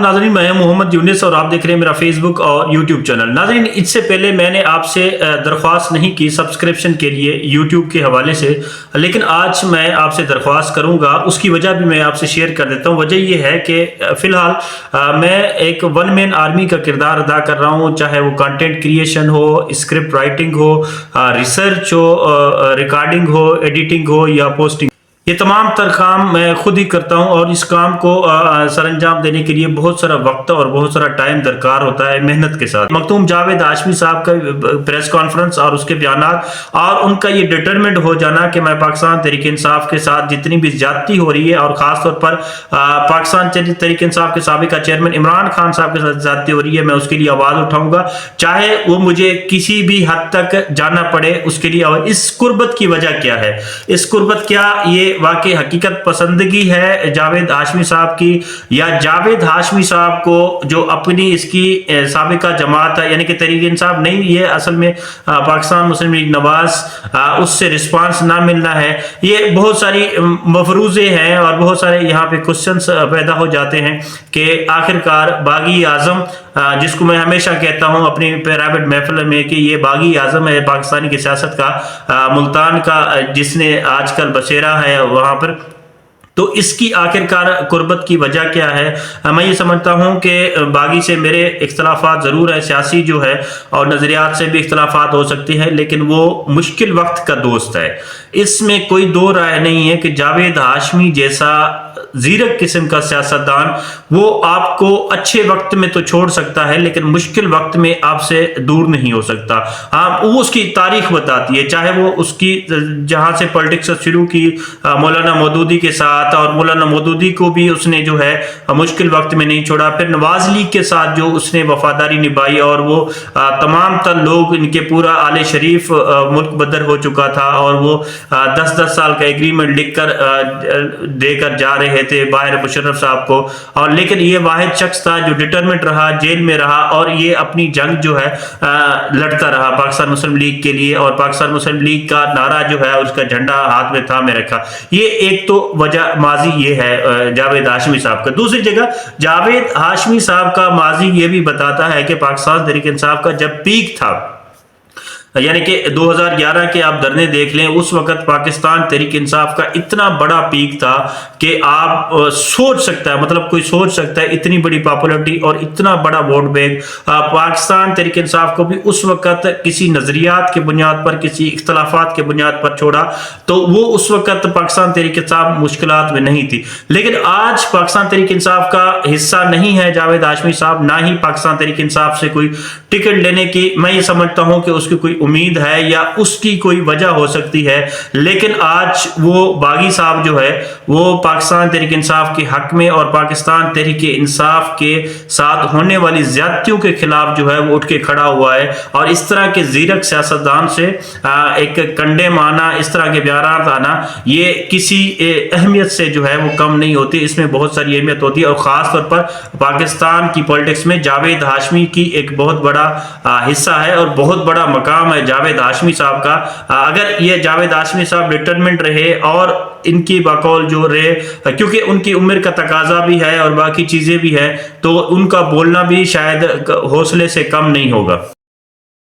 नाज़रीन, मैं मोहम्मद यूनिस और आप देख रहे हैं मेरा फेसबुक और यूट्यूब चैनल। नाज़रीन, इससे पहले मैंने आपसे दरख्वास्त नहीं की सब्सक्रिप्शन के लिए यूट्यूब के हवाले से, लेकिन आज मैं आपसे दरख्वास्त करूंगा। उसकी वजह भी मैं आपसे शेयर कर देता हूं। वजह यह है कि फ़िलहाल मैं एक वन मैन आर्मी का किरदार अदा कर रहा हूं, चाहे वो कंटेंट क्रिएशन हो, स्क्रिप्ट राइटिंग हो, रिसर्च हो, रिकॉर्डिंग हो, एडिटिंग हो या पोस्टिंग। ये तमाम तर काम मैं खुद ही करता हूं और इस काम को सरअंजाम देने के लिए बहुत सारा वक्त और बहुत सारा टाइम दरकार होता है, मेहनत के साथ। मखदूम जावेद हाशमी साहब का प्रेस कॉन्फ्रेंस और उसके बयानात और उनका ये डिटरमेंट हो जाना कि मैं पाकिस्तान तहरीक इंसाफ के साथ जितनी भी ज्यादती हो रही है और खासतौर पर पाकिस्तान तहरीक इंसाफ के साबिका चेयरमैन इमरान खान साहब के साथ ज्यादती हो रही है, मैं उसके लिए आवाज उठाऊंगा, चाहे वो मुझे किसी भी हद तक जाना पड़े उसके लिए। इस कुर्बत की वजह क्या है? इस कुर्बत क्या ये वाकई हकीकत पसंदगी है जावेद हाशमी साहब की, या जावेद हाशमी साहब को जो अपनी इसकी साबिका जमात है यानी कि तहरीक इंसाफ नहीं, ये असल में पाकिस्तान मुस्लिम लीग नवाज, उससे रिस्पांस ना मिलना है? ये बहुत सारी मफरूजे हैं और बहुत सारे यहाँ पे क्वेश्चंस पैदा हो जाते हैं कि आखिरकार बागी आजम, जिसको मैं हमेशा कहता हूं अपनी प्राइवेट महफिल में कि ये बागी आजम है पाकिस्तानी की सियासत का, मुल्तान का जिसने आजकल बसेरा है वहां पर, तो इसकी आखिरकार कुर्बत की वजह क्या है? मैं ये समझता हूं कि बागी से मेरे इख्तलाफात ज़रूर है, सियासी जो है और नज़रियात से भी इख्तलाफात हो सकती है, लेकिन वो मुश्किल वक्त का दोस्त है। इसमें कोई दो राय नहीं है कि जावेद हाशमी जैसा जीरक किस्म का सियासतदान वो आपको अच्छे वक्त में तो छोड़ सकता है लेकिन मुश्किल वक्त में आपसे दूर नहीं हो सकता। वो उसकी तारीख बताती है, चाहे वो उसकी जहां से पॉलिटिक्स शुरू की मौलाना मौदूदी के साथ, और मौलाना मौदूदी को भी उसने जो है मुश्किल वक्त में नहीं छोड़ा, फिर नवाज लीग के साथ जो उसने वफादारी निभाई और वो तमाम तर लोग इनके पूरा आले शरीफ मुल्क बदर हो चुका था और वो 10-10 साल का एग्रीमेंट लिख कर देकर जा रहे थे बाहर मुशर्रफ साहब को, और लेकिन ये वाहिद शख्स था जो डिटरमेंट रहा, जेल में रहा और ये अपनी जंग जो है लड़ता रहा पाकिस्तान मुस्लिम लीग के लिए, और पाकिस्तान मुस्लिम लीग का नारा जो है उसका झंडा हाथ में थामे रखा। ये एक तो वजह माजी ये है जावेद हाशमी साहब का। दूसरी जगह जावेद हाशमी साहब का माजी ये भी बताता है कि पाकिस्तान तहरीक इंसाफ का जब पीक था, यानी कि 2011 के आप धरने देख लें, उस वक्त पाकिस्तान तहरीक इंसाफ का इतना बड़ा पीक था कि आप सोच सकता है, मतलब कोई सोच सकता है इतनी बड़ी पॉपुलरिटी और इतना बड़ा वोट बैंक। पाकिस्तान तहरीक इंसाफ को भी उस वक्त किसी नजरियात के बुनियाद पर, किसी इख्तलाफात के बुनियाद पर छोड़ा, तो वो उस वक्त पाकिस्तान तहरीक इंसाफ मुश्किलात में नहीं थी। लेकिन आज पाकिस्तान तहरीक इंसाफ का हिस्सा नहीं है जावेद हाशमी साहब, ना ही पाकिस्तान तहरीक इंसाफ से कोई टिकट लेने की मैं ये समझता हूं कि उसकी कोई उम्मीद है या उसकी कोई वजह हो सकती है। लेकिन आज वो बागी साहब जो है वो पाकिस्तान तहरीक इंसाफ के हक में और पाकिस्तान तहरीक इंसाफ के साथ होने वाली ज्यादतियों के खिलाफ जो है वो उठ के खड़ा हुआ है, और इस तरह के जीरक सियासतदान से एक कंडेम आना, इस तरह के बयान आना, ये किसी अहमियत से जो है वो कम नहीं होती, इसमें बहुत सारी अहमियत होती है। और खास तौर पर पाकिस्तान की पॉलिटिक्स में जावेद हाशमी की एक बहुत बड़ा हिस्सा है और बहुत बड़ा मकाम है जावेद हाशमी साहब का। अगर ये जावेद हाशमी साहब डिटरमेंट रहे और इनकी बकौल जो रहे, क्योंकि उनकी उम्र का तकाजा भी है और बाकी चीजें भी है, तो उनका बोलना भी शायद हौसले से कम नहीं होगा।